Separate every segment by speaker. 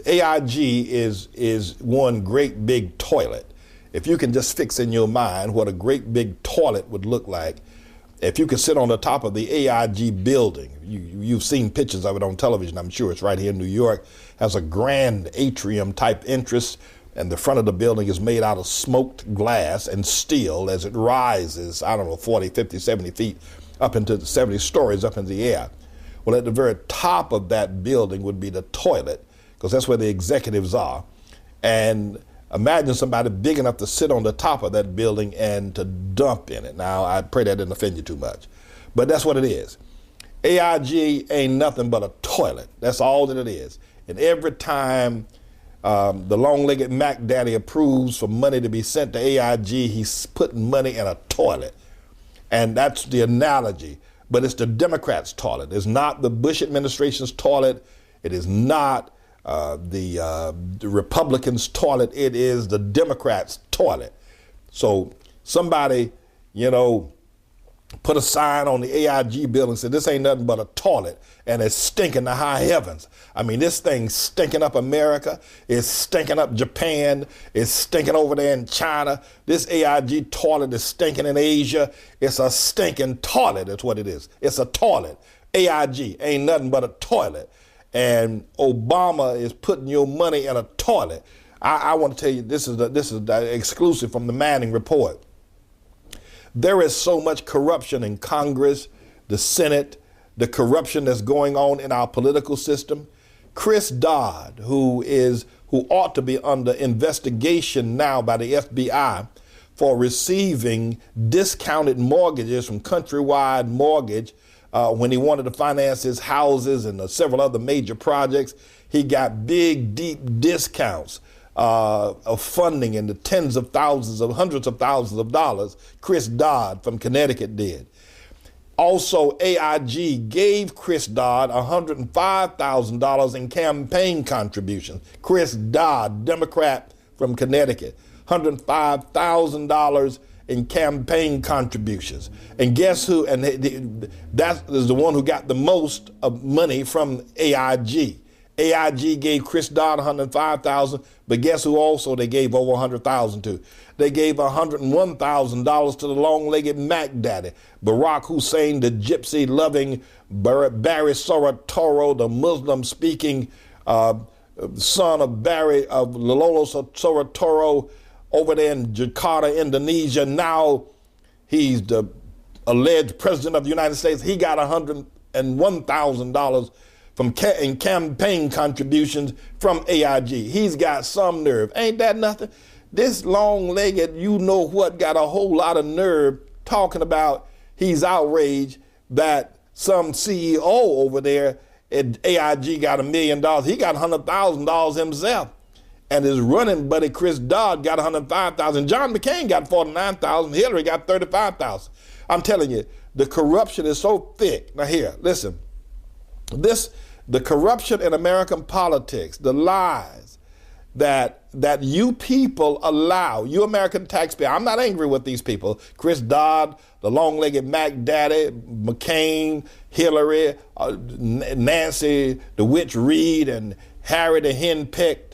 Speaker 1: AIG is one great big toilet. If you can just fix in your mind what a great big toilet would look like, if you could sit on the top of the AIG building, you've seen pictures of it on television, I'm sure. It's right here in New York, has a grand atrium type entrance, and the front of the building is made out of smoked glass and steel as it rises, I don't know, 40, 50, 70 feet up into the 70 stories up in the air. Well, at the very top of that building would be the toilet, because that's where the executives are. And imagine somebody big enough to sit on the top of that building and to dump in it. Now, I pray that didn't offend you too much, but that's what it is. AIG ain't nothing but a toilet. That's all that it is. And every time the long-legged Mac Daddy approves for money to be sent to AIG, he's putting money in a toilet. And that's the analogy. But it's the Democrats' toilet. It's not the Bush administration's toilet. It is not the Republicans' toilet. It is the Democrats' toilet. So somebody, put a sign on the AIG building and said, this ain't nothing but a toilet, and it's stinking to high heavens. I mean, this thing's stinking up America. It's stinking up Japan. It's stinking over there in China. This AIG toilet is stinking in Asia. It's a stinking toilet, that's what it is. It's a toilet. AIG ain't nothing but a toilet. And Obama is putting your money in a toilet. I want to tell you, this is the exclusive from the Manning Report. There is so much corruption in Congress, the Senate, the corruption that's going on in our political system. Chris Dodd, who ought to be under investigation now by the FBI for receiving discounted mortgages from Countrywide Mortgage when he wanted to finance his houses and several other major projects. He got big, deep discounts of funding in the tens of thousands of hundreds of thousands of dollars. Chris Dodd from Connecticut did. Also, AIG gave Chris Dodd $105,000 in campaign contributions. Chris Dodd, Democrat from Connecticut, $105,000 in campaign contributions. And guess who? And that is the one who got the most of money from AIG. AIG gave Chris Dodd $105,000, but guess who also they gave over $100,000 to? They gave $101,000 to the long-legged Mac Daddy, Barack Hussein, the gypsy-loving Barry Soetoro, the Muslim-speaking son of Lolo Soetoro, over there in Jakarta, Indonesia. Now he's the alleged president of the United States. He got $101,000 in campaign contributions from AIG. He's got some nerve. Ain't that nothing? This long-legged, got a whole lot of nerve talking about he's outraged that some CEO over there at AIG got $1 million. He got $100,000 himself. And his running buddy, Chris Dodd, got $105,000. John McCain got $49,000. Hillary got $35,000. I'm telling you, the corruption is so thick. Now here, listen. The corruption in American politics, the lies that you people allow, you American taxpayer. I'm not angry with these people. Chris Dodd, the long-legged Mac Daddy, McCain, Hillary, Nancy the Witch Reed, and Harry the Henpecked,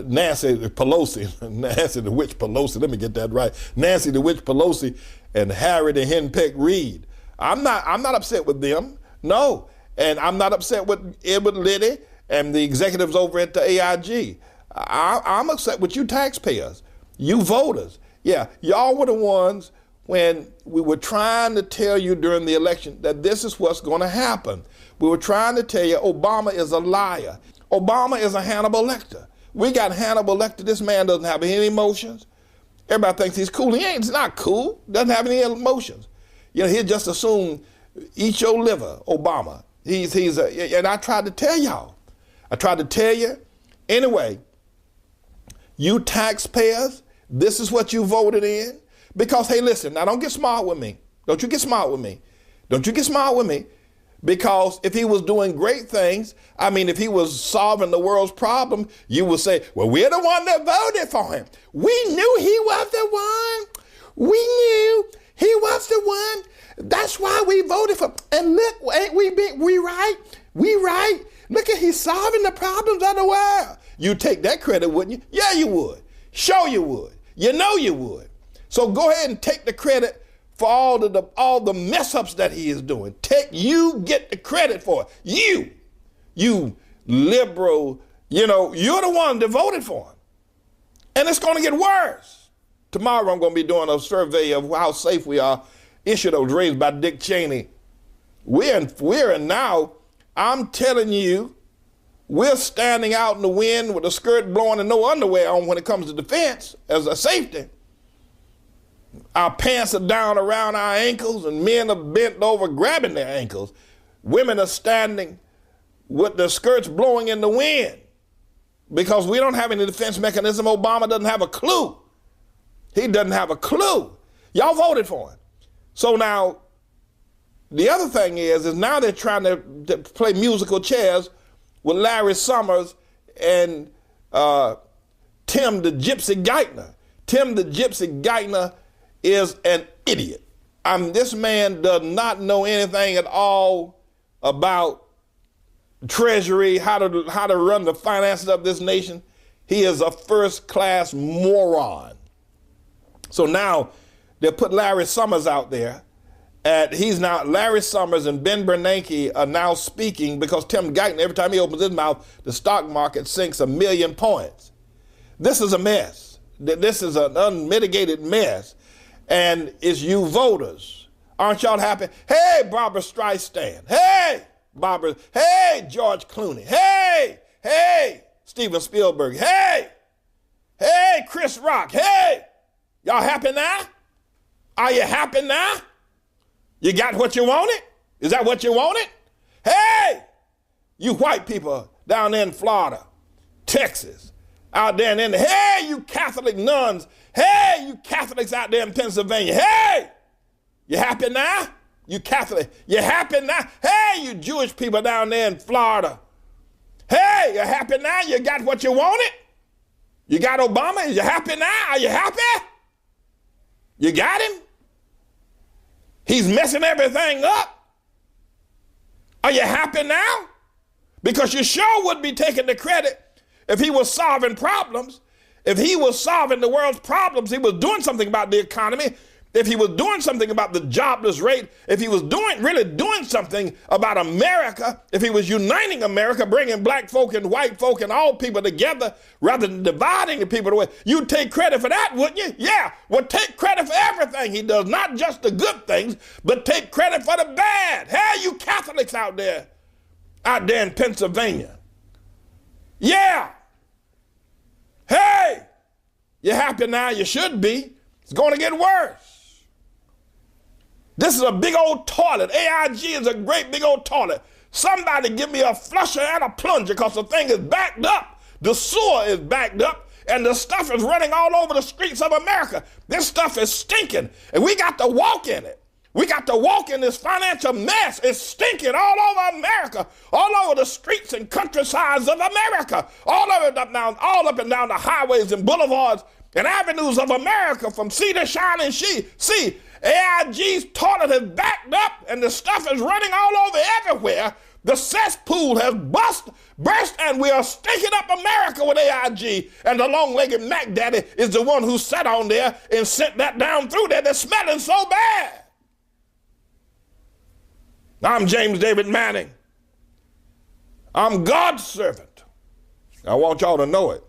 Speaker 1: Nancy Pelosi, Nancy the Witch Pelosi. Let me get that right. Nancy the Witch Pelosi and Harry the Henpecked Reed. I'm not upset with them. No, and I'm not upset with Edward Liddy and the executives over at the AIG. I'm upset with you taxpayers, you voters. Yeah, y'all were the ones when we were trying to tell you during the election that this is what's going to happen. We were trying to tell you Obama is a liar. Obama is a Hannibal Lecter. We got Hannibal Lecter. This man doesn't have any emotions. Everybody thinks he's cool. He ain't. He's not cool. Doesn't have any emotions. He'll just assume eat your liver, Obama. And I tried to tell y'all. I tried to tell you. Anyway, you taxpayers, this is what you voted in. Because, hey, listen, now don't get smart with me. Don't you get smart with me. Don't you get smart with me. Because if he was doing great things, if he was solving the world's problem, you would say, well, we're the one that voted for him. We knew he was the one. We knew he was the one. That's why we voted for him. And look, ain't we right? We right. Look at, he's solving the problems of the world. You take that credit, wouldn't you? Yeah, you would. Sure you would. You know you would. So go ahead and take the credit for all the mess ups that he is doing. Get the credit for it. You liberal, you're the one that voted for him. And it's going to get worse. Tomorrow I'm going to be doing a survey of how safe we are. Issue that was raised by Dick Cheney. We're in now, I'm telling you, we're standing out in the wind with a skirt blowing and no underwear on when it comes to defense as a safety. Our pants are down around our ankles and men are bent over grabbing their ankles. Women are standing with their skirts blowing in the wind because we don't have any defense mechanism. Obama doesn't have a clue. He doesn't have a clue. Y'all voted for him. So now, the other thing is now they're trying to play musical chairs with Larry Summers and Tim the Gypsy Geithner. Tim the Gypsy Geithner is an idiot. This man does not know anything at all about Treasury, how to run the finances of this nation. He is a first-class moron. So now they put Larry Summers out there. Larry Summers and Ben Bernanke are now speaking because Tim Geithner, every time he opens his mouth, the stock market sinks 1 million points. This is a mess. This is an unmitigated mess. And it's you voters. Aren't y'all happy? Hey, Barbara Streisand. Hey, Barbara. Hey, George Clooney. Hey, Steven Spielberg. Hey, Chris Rock. Hey, y'all happy now? Are you happy now? You got what you wanted? Is that what you wanted? Hey, you white people down there in Florida, Texas, out there in India. Hey, you Catholic nuns. Hey, you Catholics out there in Pennsylvania. Hey, you happy now? You Catholic, you happy now? Hey, you Jewish people down there in Florida. Hey, you happy now? You got what you wanted? You got Obama? Is you happy now? Are you happy? You got him? He's messing everything up. Are you happy now? Because you sure would be taking the credit if he was solving problems. If he was solving the world's problems, he was doing something about the economy. If he was doing something about the jobless rate, if he was really doing something about America, if he was uniting America, bringing black folk and white folk and all people together rather than dividing the people away, you'd take credit for that, wouldn't you? Yeah, well, take credit for everything he does, not just the good things, but take credit for the bad. Hey, you Catholics out there in Pennsylvania. Yeah. Hey, you happy now? You should be. It's going to get worse. This is a big old toilet. AIG is a great big old toilet. Somebody give me a flusher and a plunger because the thing is backed up. The sewer is backed up and the stuff is running all over the streets of America. This stuff is stinking and we got to walk in it. We got to walk in this financial mess. It's stinking all over America, all over the streets and countrysides of America, all up and down the highways and boulevards and avenues of America from sea to shining sea. AIG's toilet is backed up and the stuff is running all over everywhere. The cesspool has burst and we are stinking up America with AIG. And the long-legged Mac Daddy is the one who sat on there and sent that down through there. They're smelling so bad. I'm James David Manning. I'm God's servant. I want y'all to know it.